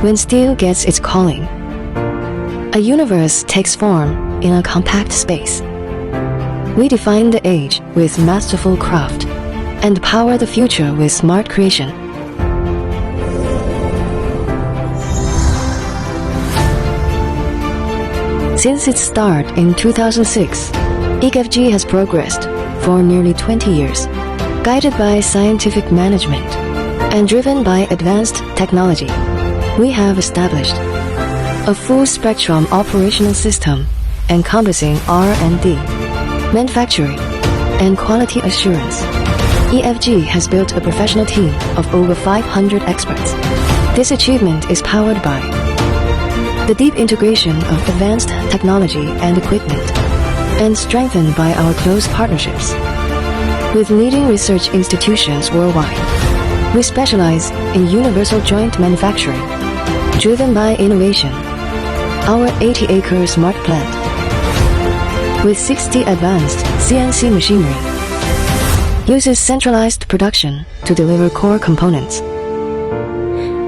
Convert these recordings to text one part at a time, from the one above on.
When steel gets its calling, a universe takes form in a compact space. We define the age with masterful craft and power the future with smart creation. Since its start in 2006, EFG has progressed for nearly 20 years, guided by scientific management and driven by advanced technology. We have established a full-spectrum operational system encompassing R&D, manufacturing, and quality assurance. EFG has built a professional team of over 500 experts. This achievement is powered by the deep integration of advanced technology and equipment, and strengthened by our close partnerships with leading research institutions worldwide. We specialize in universal joint manufacturing, driven by innovation. Our 80-acre smart plant, with 60 advanced CNC machinery, uses centralized production to deliver core components,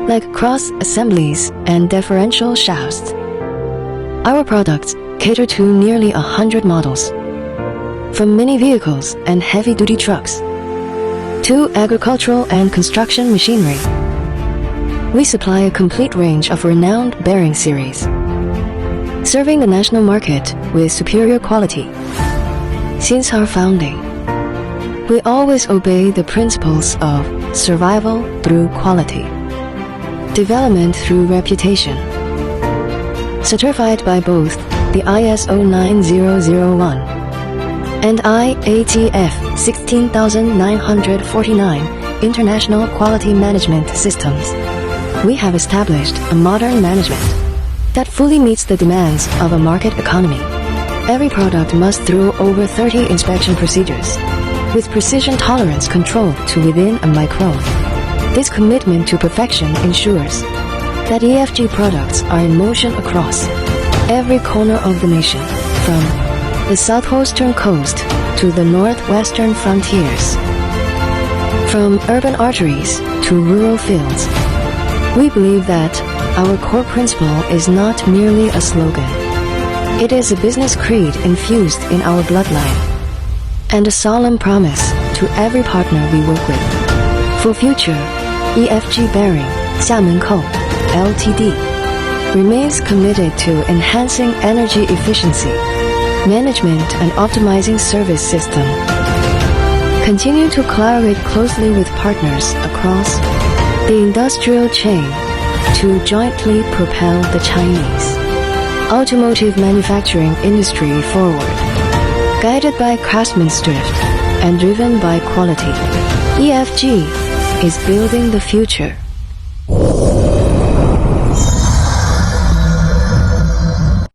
like cross assemblies and differential shafts. Our products cater to nearly 100 models, from mini vehicles and heavy-duty trucks to agricultural and construction machinery. We supply a complete range of renowned bearing series, serving the national market with superior quality. Since our founding, we always obey the principles of survival through quality, development through reputation. Certified by both the ISO 9001 and IATF 16949 International Quality Management Systems, we have established a modern management that fully meets the demands of a market economy. Every product must through over 30 inspection procedures, with precision tolerance controlled to within a micron. This commitment to perfection ensures that EFG products are in motion across every corner of the nation, from the southwestern coast to the northwestern frontiers, from urban arteries to rural fields. We believe that our core principle is not merely a slogan. It is a business creed infused in our bloodline, and a solemn promise to every partner we work with. For future, EFG Bearing, Xiamen Co., Ltd. remains committed to enhancing energy efficiency, management and optimizing service system. Continue to collaborate closely with partners across the industrial chain to jointly propel the Chinese automotive manufacturing industry forward. Guided by craftsmanship and driven by quality, EFG is building the future.